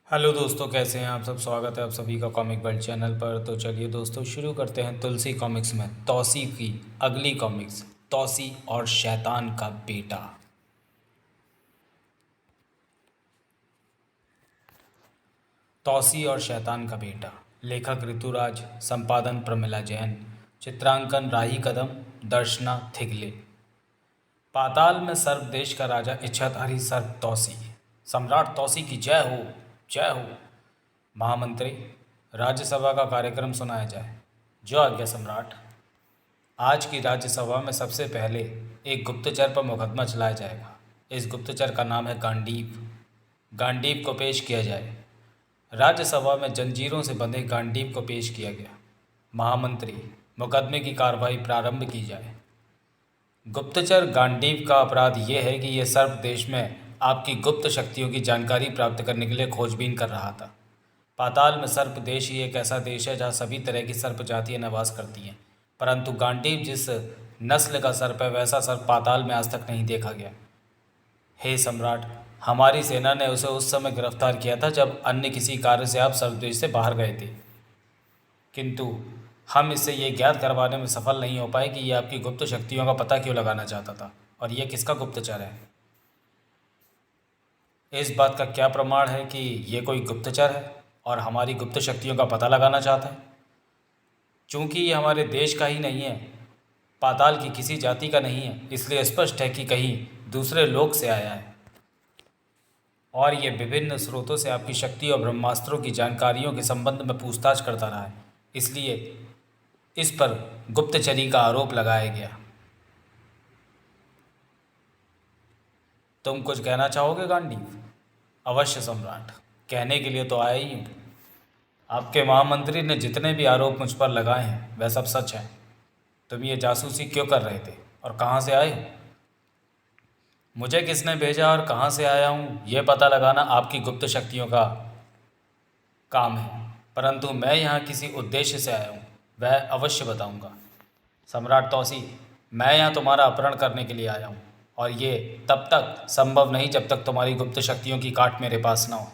Hello दोस्तों, कैसे हैं आप सब। स्वागत है आप सभी का कॉमिक वर्ल्ड चैनल पर। तो चलिए दोस्तों, शुरू करते हैं तुलसी कॉमिक्स में तौसी की अगली कॉमिक्स, तौसी और शैतान का बेटा। तौसी और शैतान का बेटा, लेखक ऋतुराज, संपादन प्रमिला जैन, चित्रांकन राही कदम, दर्शना थिगले। पाताल में सर्प देश का राजा इच्छाधारी सर्प तौसी, सम्राट तौसी की जय हो, जय हो। महामंत्री, राज्यसभा का कार्यक्रम सुनाया जाए। जो आज्ञा सम्राट। आज की राज्यसभा में सबसे पहले एक गुप्तचर पर मुकदमा चलाया जाएगा। इस गुप्तचर का नाम है गांडीव। गांडीव को पेश किया जाए। राज्यसभा में जंजीरों से बंधे गांडीव को पेश किया गया। महामंत्री, मुकदमे की कार्रवाई प्रारंभ की जाए। गुप्तचर गांडीव का अपराध यह है कि यह सर्प देश में आपकी गुप्त शक्तियों की जानकारी प्राप्त करने के लिए खोजबीन कर रहा था। पाताल में सर्प देश ही एक ऐसा देश है जहाँ सभी तरह की सर्प जातियाँ निवास करती हैं, परंतु गांडीव जिस नस्ल का सर्प है वैसा सर्प पाताल में आज तक नहीं देखा गया। हे सम्राट, हमारी सेना ने उसे उस समय गिरफ्तार किया था जब अन्य किसी कार्य से आप सर्प देश से बाहर गए थे, किंतु हम इससे ये ज्ञात करवाने में सफल नहीं हो पाए कि ये आपकी गुप्त शक्तियों का पता क्यों लगाना चाहता था और ये किसका गुप्तचर है। इस बात का क्या प्रमाण है कि ये कोई गुप्तचर है और हमारी गुप्त शक्तियों का पता लगाना चाहता है। चूंकि ये हमारे देश का ही नहीं है, पाताल की किसी जाति का नहीं है, इसलिए स्पष्ट है कि कहीं दूसरे लोक से आया है और ये विभिन्न स्रोतों से आपकी शक्ति और ब्रह्मास्त्रों की जानकारियों के संबंध में पूछताछ करता रहा है, इसलिए इस पर गुप्तचरी का आरोप लगाया गया। तुम कुछ कहना चाहोगे गांडीव? अवश्य सम्राट, कहने के लिए तो आया ही हूँ। आपके महामंत्री ने जितने भी आरोप मुझ पर लगाए हैं वह सब सच है। तुम ये जासूसी क्यों कर रहे थे और कहाँ से आए हो? मुझे किसने भेजा और कहाँ से आया हूँ ये पता लगाना आपकी गुप्त शक्तियों का काम है, परंतु मैं यहाँ किसी उद्देश्य से आया हूँ, वह अवश्य बताऊँगा। सम्राट तौसी, मैं यहाँ तुम्हारा अपहरण करने के लिए आया हूँ और ये तब तक संभव नहीं जब तक तुम्हारी गुप्त शक्तियों की काट मेरे पास ना हो।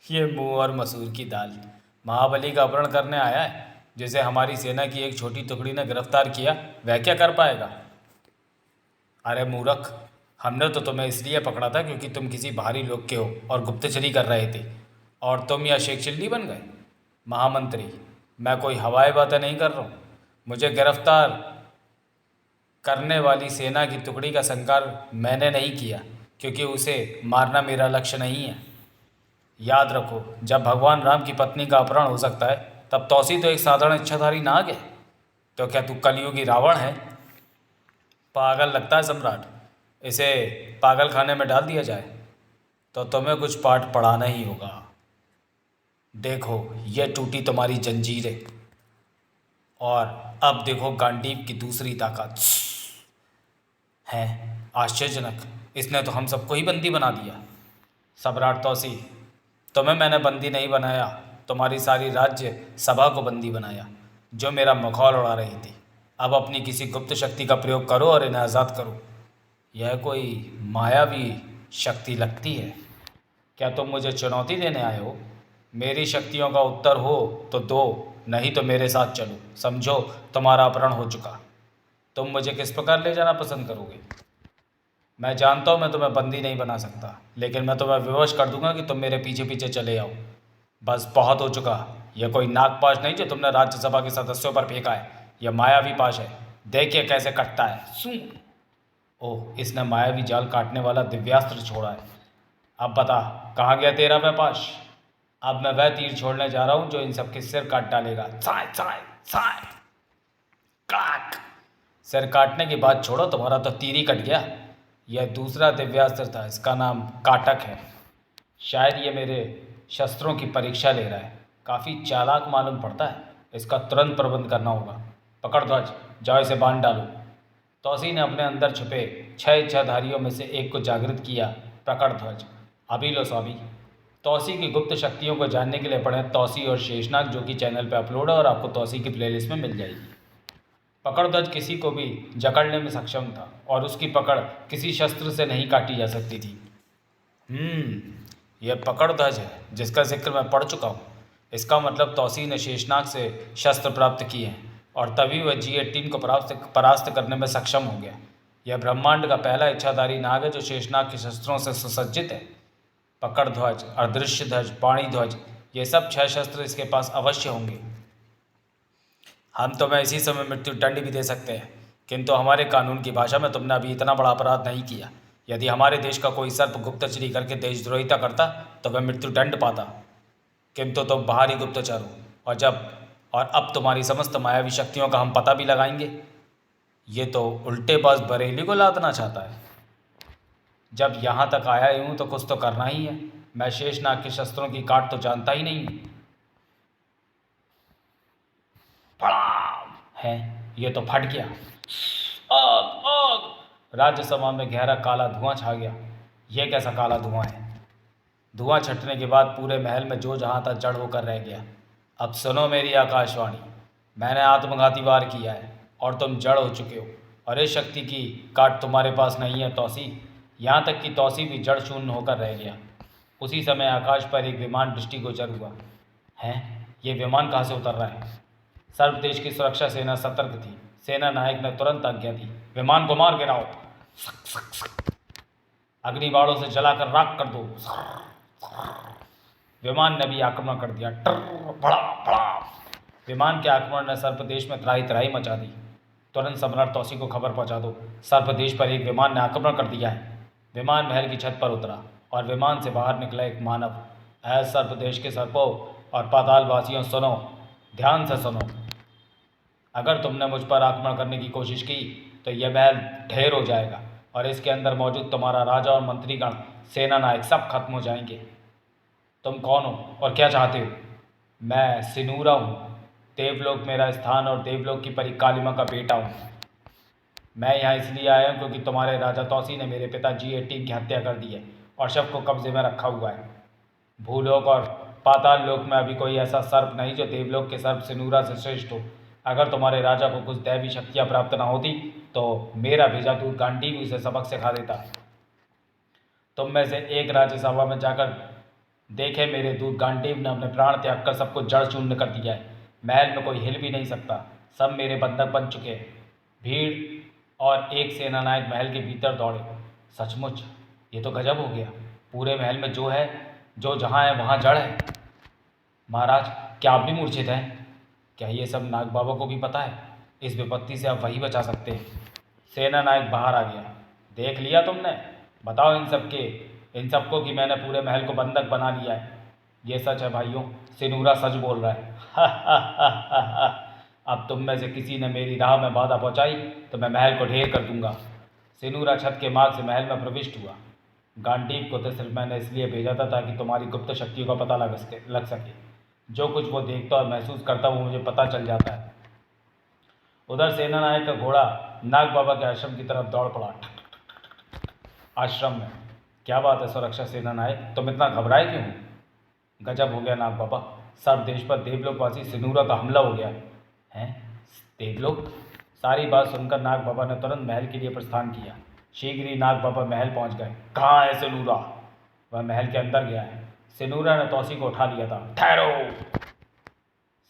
ये मुंह और मसूर की दाल। महाबली का अपहरण करने आया है जिसे हमारी सेना की एक छोटी टुकड़ी ने गिरफ्तार किया, वह क्या कर पाएगा? अरे मूर्ख, हमने तो तुम्हें इसलिए पकड़ा था क्योंकि तुम किसी बाहरी लोग के हो और गुप्तचरी कर रहे थे और तुम या शेख चिल्ली बन गए। महामंत्री, मैं कोई हवाई बातें नहीं कर रहा हूँ। मुझे गिरफ्तार करने वाली सेना की टुकड़ी का संकार मैंने नहीं किया क्योंकि उसे मारना मेरा लक्ष्य नहीं है। याद रखो, जब भगवान राम की पत्नी का अपहरण हो सकता है तब तौसी तो एक साधारण इच्छाधारी नाग है। तो क्या तू कलयुगी रावण है? पागल लगता है सम्राट। इसे पागल खाने में डाल दिया जाए तो तुम्हें कुछ पाठ पढ़ाना ही होगा। देखो, ये टूटी तुम्हारी जंजीरें और अब देखो गांडीव की दूसरी ताकत है। आश्चर्यजनक, इसने तो हम सबको ही बंदी बना दिया। सम्राट तौसी, तुम्हें मैंने बंदी नहीं बनाया, तुम्हारी सारी राज्य सभा को बंदी बनाया जो मेरा मखौल उड़ा रही थी। अब अपनी किसी गुप्त शक्ति का प्रयोग करो और इन्हें आज़ाद करो। यह कोई मायावी शक्ति लगती है। क्या तुम मुझे चुनौती देने आए हो? मेरी शक्तियों का उत्तर हो तो दो, नहीं तो मेरे साथ चलो। समझो, तुम्हारा अपहरण हो चुका। तुम मुझे किस प्रकार ले जाना पसंद करोगे? मैं जानता हूँ मैं तुम्हें बंदी नहीं बना सकता, लेकिन मैं तुम्हें विवश कर दूंगा कि तुम मेरे पीछे पीछे चले आओ। बस बहुत हो चुका। यह कोई नागपाश नहीं जो तुमने राज्यसभा के सदस्यों पर फेंका है, यह मायावी पाश है। देखिए कैसे कटता है। ओह, इसने मायावी जाल काटने वाला दिव्यास्त्र छोड़ा है। अब बता, कहाँ गया तेरा वह पाश? अब मैं वह तीर छोड़ने जा रहा हूँ जो इन सबके सिर काट डालेगा। साय साय साय, काट। सिर काटने की बात छोड़ो, तुम्हारा तो तीर ही कट गया। यह दूसरा दिव्यास्त्र था, इसका नाम काटक है। शायद ये मेरे शस्त्रों की परीक्षा ले रहा है। काफ़ी चालाक मालूम पड़ता है। इसका तुरंत प्रबंध करना होगा। पकड़ ध्वज, जाओ इसे बांध डालो। तौसी ने अपने अंदर छुपे 6 इच्छाधारियों में से एक को जागृत किया। प्रकट ध्वज, अभी लो स्वामी। तौसी की गुप्त शक्तियों को जानने के लिए पढ़ें तौसी और शेषनाग, जो कि चैनल पर अपलोड है और आपको तौसी की प्लेलिस्ट में मिल जाएगी। पकड़ध्वज किसी को भी जकड़ने में सक्षम था और उसकी पकड़ किसी शस्त्र से नहीं काटी जा सकती थी। यह पकड़ ध्वज है जिसका जिक्र मैं पढ़ चुका हूँ। इसका मतलब तौसी ने शेषनाग से शस्त्र प्राप्त किए हैं और तभी वह G18 को परास्त करने में सक्षम हो गया। यह ब्रह्मांड का पहला इच्छाधारी नाग है जो शेषनाग के शस्त्रों से सुसज्जित है। पकड़ ध्वज, अदृश्य ध्वज, पाणी ध्वज, ये सब 6 शस्त्र इसके पास अवश्य होंगे। हम तुम्हें इसी समय मृत्यु दंड भी दे सकते हैं, किंतु हमारे कानून की भाषा में तुमने अभी इतना बड़ा अपराध नहीं किया। यदि हमारे देश का कोई सर्प गुप्तचरी करके देशद्रोहिता करता तो वह मृत्यु दंड पाता, किंतु तुम बाहरी गुप्तचर हो और अब तुम्हारी समस्त मायावी शक्तियों का हम पता भी लगाएंगे। ये तो उल्टे बाज बरेली को लादना चाहता है। जब यहाँ तक आया हूँ तो कुछ तो करना ही है। मैं शेषनाग के शस्त्रों की काट तो जानता ही नहीं हूँ। है ये तो फट गया। आग आग! राज्यसभा में गहरा काला धुआं छा गया। यह कैसा काला धुआं है? धुआं छटने के बाद पूरे महल में जो जहाँ था जड़ होकर रह गया। अब सुनो मेरी आकाशवाणी, मैंने आत्मघाती वार किया है और तुम जड़ हो चुके हो, और इस शक्ति की काट तुम्हारे पास नहीं है तौसी। यहाँ तक कि तौसी भी जड़ शून्य होकर रह गया। उसी समय आकाश पर एक विमान दृष्टिगोचर हुआ। है ये विमान कहाँ से उतर रहा है? सर्व देश की सुरक्षा सेना सतर्क थी। सेना नायक ने तुरंत आज्ञा दी, विमान को मार गिराओ, अग्निबाणों से जलाकर राख कर दो। विमान ने भी आक्रमण कर दिया। भड़ा भड़ा! विमान के आक्रमण ने सर्पदेश में त्राही त्राही मचा दी। तुरंत सम्राट तौसी को खबर पहुंचा दो, सर्पदेश पर एक विमान ने आक्रमण कर दिया है। विमान महल की छत पर उतरा और विमान से बाहर निकला एक मानव। ऐ सर्पदेश के सर्पों और पातालवासियों, सुनो, ध्यान से सुनो। अगर तुमने मुझ पर आक्रमण करने की कोशिश की तो यह महल ढेर हो जाएगा और इसके अंदर मौजूद तुम्हारा राजा और मंत्रीगण, सेना नायक सब खत्म हो जाएंगे। तुम कौन हो और क्या चाहते हो? मैं सिनूरा हूँ। देवलोक मेरा स्थान और देवलोक की परी कालिमा का बेटा हूँ। मैं यहाँ इसलिए आया हूँ क्योंकि तुम्हारे राजा तौसी ने मेरे पिता G18 की हत्या कर दी है और शव को कब्जे में रखा हुआ है। भूलोक और पाताल लोक में अभी कोई ऐसा सर्प नहीं जो देवलोक के सर्प सिनूरा से श्रेष्ठ हो। अगर तुम्हारे राजा को कुछ दैवी शक्तियाँ प्राप्त न होती तो मेरा भेजा दूत गांडीव उसे सबक सिखा देता। तुम में से एक राज्यसभा में जाकर देखे, मेरे दूत गांडीव ने अपने प्राण त्याग कर सबको जड़ शून्य कर दिया है। महल में कोई हिल भी नहीं सकता, सब मेरे बंधक बन चुके हैं। भीड़ और एक सेना नायक महल के भीतर दौड़े। सचमुच ये तो गजब हो गया। पूरे महल में जो जहाँ है वहाँ जड़ है। महाराज, क्या आप भी मूर्छित हैं? क्या ये सब नाग बाबा को भी पता है? इस विपत्ति से आप वही बचा सकते हैं। सेना नायक बाहर आ गया। देख लिया तुमने? बताओ इन सबको कि मैंने पूरे महल को बंधक बना लिया है। ये सच है भाइयों, सिनूरा सच बोल रहा है। अब तुम में से किसी ने मेरी राह में बाधा पहुंचाई तो मैं महल को ढेर कर दूंगा। सिनूरा छत के मार्ग से महल में प्रविष्ट हुआ। गांडीव को तो सिर्फ मैंने इसलिए भेजा था ताकि तुम्हारी गुप्त शक्तियों का पता लग सके। जो कुछ वो देखता और महसूस करता वो मुझे पता चल जाता है। उधर सेना नायक का घोड़ा नाग बाबा के आश्रम की तरफ दौड़ पड़ा। आश्रम में क्या बात है सुरक्षा सेना नायक, तुम इतना घबराए क्यों? गजब हो गया नाग बाबा, सब देश पर देवलोकवासी सिनूरा का हमला हो गया है। देवलोक? सारी बात सुनकर नाग बाबा ने तुरंत महल के लिए प्रस्थान किया। शीघ्र ही नाग बाबा महल पहुंच गए। कहाँ है सिनूरा? वह महल के अंदर गया है। सिनूरा ने तौसी को उठा लिया था। ठहरो!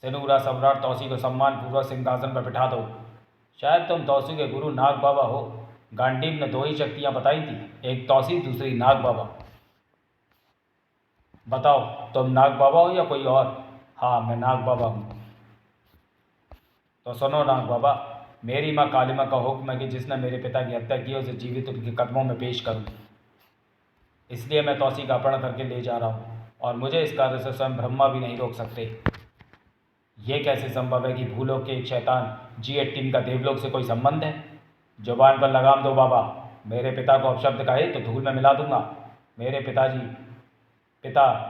सिनूरा, सम्राट तौसी को सम्मानपूर्वक सिंहासन पर बिठा दो। शायद तुम तौसी के गुरु नाग बाबा हो। गांडीव ने 2 ही शक्तियाँ बताई थी, एक तौसी दूसरी नाग बाबा। बताओ, तुम नाग बाबा हो या कोई और? हाँ, मैं नाग बाबा हूँ। तो सुनो नाग बाबा, मेरी माँ कालिमा का हुक्म है कि जिसने मेरे पिता की हत्या की उसे जीवित उनके कदमों में पेश करूँ। इसलिए मैं तौसी का अपहरण करके ले जा रहा हूँ और मुझे इस कार्य से स्वयं ब्रह्मा भी नहीं रोक सकते। ये कैसे संभव है कि भूलोक के एक शैतान G18 का देवलोक से कोई संबंध है? जुबान पर लगाम दो बाबा। मेरे पिता को अपशब्द कहे तो धूल में मिला दूंगा। मेरे पिता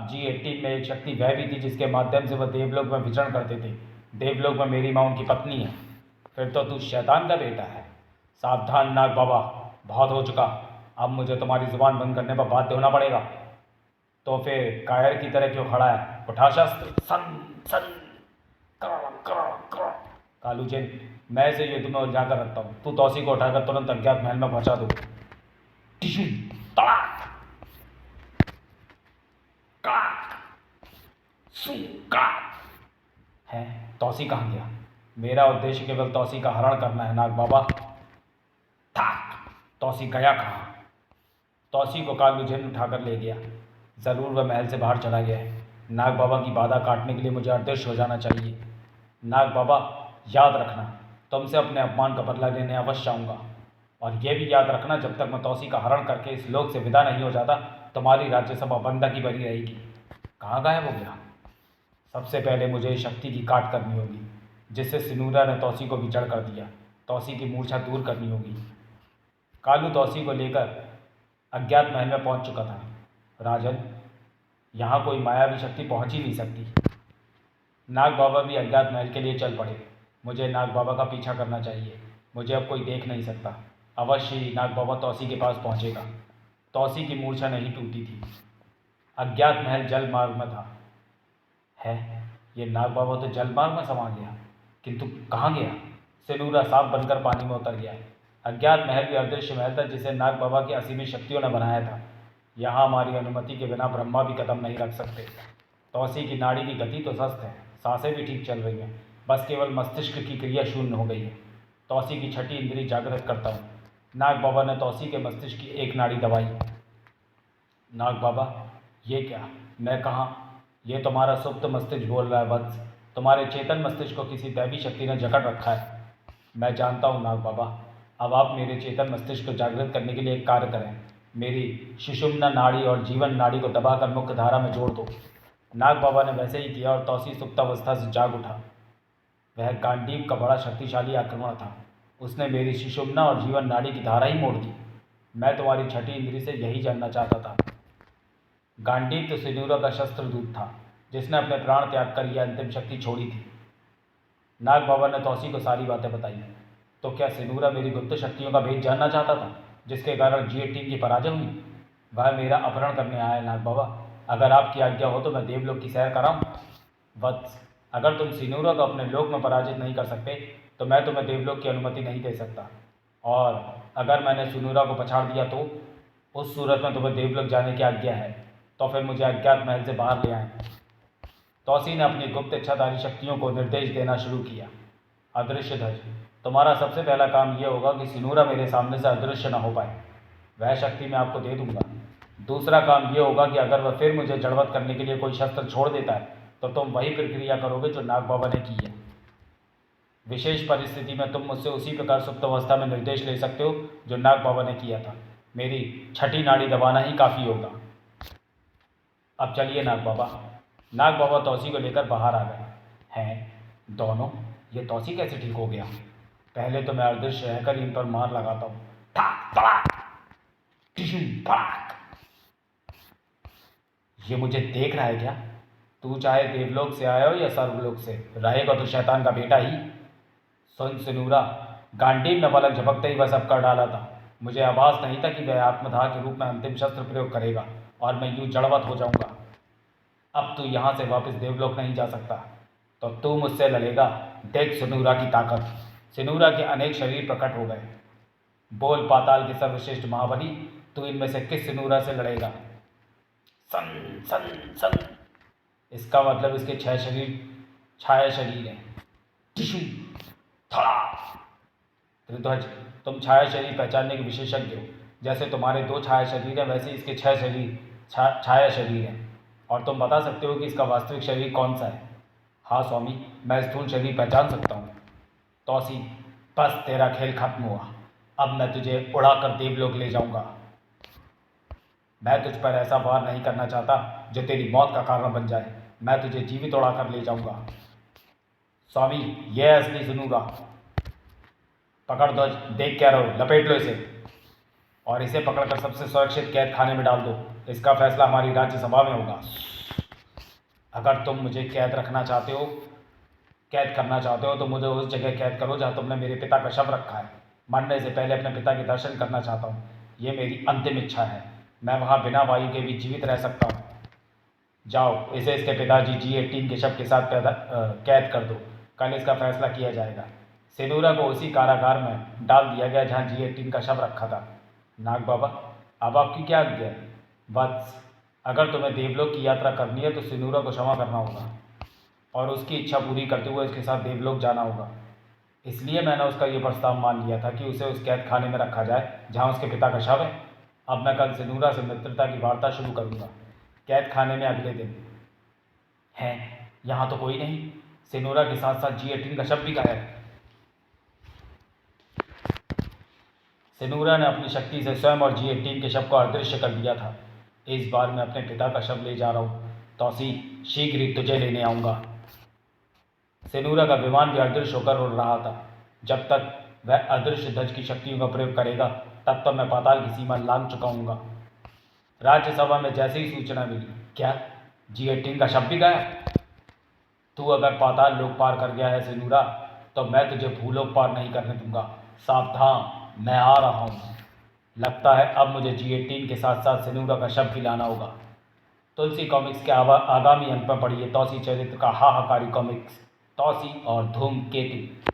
G18 में एक शक्ति वह भी थी जिसके माध्यम से वह देवलोक में विचरण करते थे। देवलोक में मेरी माँ उनकी पत्नी है। फिर तो तू शैतान का बेटा है। सावधान नाग बाबा, बहुत हो चुका। अब मुझे तुम्हारी जुबान बंद करने पर बाध्य होना पड़ेगा। तो फिर कायर की तरह क्यों खड़ा है? उठा शस्त्र। सन सन कालू चेन, मैं इसे युद्ध में उलझा कर रखता हूँ। तू तौसी को उठाकर तुरंत अज्ञात महल में पहुंचा दो। काक सू काक। है तौसी कहाँ गया? मेरा उद्देश्य केवल तौसी का हरण करना है नाग बाबा। थाक तौसी गया कहाँ? तौसी को कालू जिन उठाकर ले गया। ज़रूर वह महल से बाहर चला गया है। नाग बाबा की बाधा काटने के लिए मुझे अदृश्य हो जाना चाहिए। नाग बाबा याद रखना, तुमसे अपने अपमान का बदला लेने अवश्य आऊँगा। और यह भी याद रखना, जब तक मैं तौसी का हरण करके इस लोक से विदा नहीं हो जाता, तुम्हारी राज्यसभा बंदा की बनी रहेगी। कहाँ गायब हो गया? सबसे पहले मुझे इस शक्ति की काट करनी होगी जिससे सिनूरा ने तौसी को भी जड़ कर दिया। तौसी की मूर्छा दूर करनी होगी। कालू तौसी को लेकर अज्ञात महल में पहुंच चुका था। राजन, यहाँ कोई मायावी शक्ति पहुंच ही नहीं सकती। नाग बाबा भी अज्ञात महल के लिए चल पड़े। मुझे नाग बाबा का पीछा करना चाहिए। मुझे अब कोई देख नहीं सकता। अवश्य ही नाग बाबा तौसी के पास पहुंचेगा। तौसी की मूर्छा नहीं टूटी थी। अज्ञात महल जल मार्ग में था। है ये नाग बाबा तो जल मार्ग में समा गया, किंतु कहाँ गया? सिनूरा सांप बनकर पानी में उतर गया। अज्ञात महल भी अदृश्य महल था जिसे नाग बाबा की असीमित शक्तियों ने बनाया था। यहाँ हमारी अनुमति के बिना ब्रह्मा भी कदम नहीं रख सकते। तौसी की नाड़ी की गति तो सस्त है, सांसें भी ठीक चल रही हैं, बस केवल मस्तिष्क की क्रिया शून्य हो गई है। तौसी की छठी इंद्री जागृत करता हूँ। नाग बाबा ने तौसी के मस्तिष्क की एक नाड़ी दबाई। नाग बाबा, ये क्या? मैं कहाँ? ये तुम्हारा सुप्त मस्तिष्क बोल रहा है वत्स। तुम्हारे चेतन मस्तिष्क को किसी दैवी शक्ति ने जकड़ रखा है। मैं जानता हूँ नाग बाबा। अब आप मेरे चेतन मस्तिष्क को जागृत करने के लिए एक कार्य करें। मेरी सुषुम्ना नाड़ी और जीवन नाड़ी को दबाकर मुख्य धारा में जोड़ दो। नाग बाबा ने वैसे ही किया और तौसी सुप्तावस्था से जाग उठा। वह गांडीव का बड़ा शक्तिशाली आक्रमण था। उसने मेरी सुषुम्ना और जीवन नाड़ी की धारा ही मोड़ दी। मैं तुम्हारी छठी इंद्री से यही जानना चाहता था। गांडीव तो सिनूरा का शस्त्र दूत था जिसने अपने प्राण त्याग कर यह अंतिम शक्ति छोड़ी थी। नाग बाबा ने तौसी को सारी बातें बताई। तो क्या सिनूरा मेरी गुप्त शक्तियों का भेद जानना चाहता था जिसके कारण G18 की पराजय हुई? वह मेरा अपहरण करने आया है नाग बाबा। अगर आपकी आज्ञा हो तो मैं देवलोक की सैर कराऊं। वत्स, अगर तुम सिनूरा को अपने लोक में पराजित नहीं कर सकते तो मैं तुम्हें देवलोक की अनुमति नहीं दे सकता। और अगर मैंने सिनूरा को पछाड़ दिया तो उस सूरत में तुम्हें देवलोक जाने की आज्ञा है। तो फिर मुझे अज्ञात महल से बाहर ले आए। तौसी ने अपनी गुप्त इच्छाधारी शक्तियों को निर्देश देना शुरू किया। अदृश्य ध्वज, तुम्हारा सबसे पहला काम यह होगा कि सिनूरा मेरे सामने से अदृश्य न हो पाए। वह शक्ति मैं आपको दे दूंगा। दूसरा काम यह होगा कि अगर वह फिर मुझे जड़वत करने के लिए कोई शस्त्र छोड़ देता है तो तुम वही प्रक्रिया करोगे जो नाग बाबा ने की है। विशेष परिस्थिति में तुम मुझसे उसी प्रकार सुप्त अवस्था में निर्देश ले सकते हो जो नाग बाबा ने किया था। मेरी छठी नाड़ी दबाना ही काफ़ी होगा। अब चलिए नाग बाबा। नाग बाबा तौसी को लेकर बाहर आ गए हैं। दोनों, ये तौसी कैसे ठीक हो गया? पहले तो मैं अदृश्य रहकर इन पर मार लगाता हूँ। ठाक पड़ाक, टिशुम पड़ाक। ये मुझे देख रहा है क्या? तू चाहे देवलोक से आया हो या सर्वलोक से, रहेगा तो शैतान का बेटा ही। सुन सिनूरा, गांडीव ने पलक झपकते ही वह सब कर डाला था। मुझे आभास नहीं था कि वह आत्मदाह के रूप में अंतिम शस्त्र प्रयोग करेगा और मैं यूं जड़वत हो जाऊंगा। अब तू यहाँ से वापस देवलोक नहीं जा सकता, तो तू मुझसे लड़ेगा। देख सिनूरा की ताकत। सिनूरा के अनेक शरीर प्रकट हो गए। बोल पाताल के सर्वश्रेष्ठ महाबली, तू इनमें से किस सिनूरा से लड़ेगा? सन सन सन। इसका मतलब इसके 6 शरीर छाया शरीर हैं। टिशु थड़ा। त्रिध्वज, तुम छाया शरीर पहचानने के विशेषज्ञ हो। जैसे तुम्हारे 2 छाया शरीर हैं वैसे इसके 6 शरीर छाया शरीर हैं। और तुम बता सकते हो कि इसका वास्तविक शरीर कौन सा है? हाँ स्वामी, मैं स्थूल शरीर पहचान सकता हूँ। तौसी, बस तेरा खेल खत्म हुआ। अब मैं तुझे उड़ाकर देवलोक ले जाऊंगा। मैं तुझ पर ऐसा वार नहीं करना चाहता जो तेरी मौत का कारण बन जाए। मैं तुझे जीवित उड़ाकर ले जाऊंगा। स्वामी, यह है असली सिनूरा। पकड़ ध्वज, देख क्या रहो, लपेट लो इसे और इसे पकड़कर सबसे सुरक्षित कैद खाने में डाल दो। इसका फैसला हमारी राज्यसभा में होगा। अगर तुम मुझे कैद करना चाहते हो तो मुझे उस जगह कैद करो जहाँ तुमने मेरे पिता का शव रखा है। मरने से पहले अपने पिता के दर्शन करना चाहता हूँ। ये मेरी अंतिम इच्छा है। मैं वहाँ बिना वायु के भी जीवित रह सकता हूँ। जाओ, इसे इसके पिताजी G18 के शव के साथ कैद कर दो। कल इसका फैसला किया जाएगा। सिनूरा को उसी कारागार में डाल दिया गया जहाँ G18 का शव रखा था। नाग बाबा, अब आपकी क्या आज्ञा है? वत्स, अगर तुम्हें देवलोक की यात्रा करनी है तो सिनूरा को क्षमा करना होगा और उसकी इच्छा पूरी करते हुए उसके साथ देवलोक जाना होगा। इसलिए मैंने उसका ये प्रस्ताव मान लिया था कि उसे उस कैद खाने में रखा जाए जहाँ उसके पिता का शव है। अब मैं कल सिनूरा से मित्रता की वार्ता शुरू करूँगा। कैद खाने में अगले दिन है, यहाँ तो कोई नहीं। सिनूरा के साथ साथ G18 का शव भी गायब है। सिनूरा ने अपनी शक्ति से स्वयं और G18 के शव को अदृश्य कर दिया था। इस बार मैं अपने पिता का शव ले जा रहा हूँ तौसी, शीघ्र ही तुझे लेने आऊँगा। सिनूरा का विमान भी अदृश्य होकर उड़ रहा था। जब तक वह अदृश्य ध्वज की शक्तियों का प्रयोग करेगा तब तक मैं पाताल की सीमा लांघ चुका हूँगा। राज्यसभा में जैसे ही सूचना मिली, क्या G18 का शव भी गायब? तू अगर पाताल लोक पार कर गया है सिनूरा, तो मैं तुझे भूलोक पार नहीं करने दूंगा। सावधान, मैं आ रहा हूँ। लगता है अब मुझे G18 के साथ साथ सिनूरा का शव भी लाना होगा। तुलसी कॉमिक्स के आगामी अंक पर पढ़िए तौसी चरित्र का हाहाकारी कॉमिक्स, तौसी और धूमकेतु।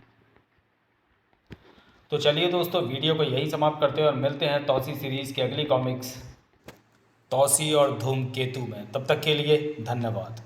तो चलिए दोस्तों, वीडियो को यही समाप्त करते हैं और मिलते हैं तौसी सीरीज़ की अगली कॉमिक्स तौसी और धूमकेतु में। तब तक के लिए धन्यवाद।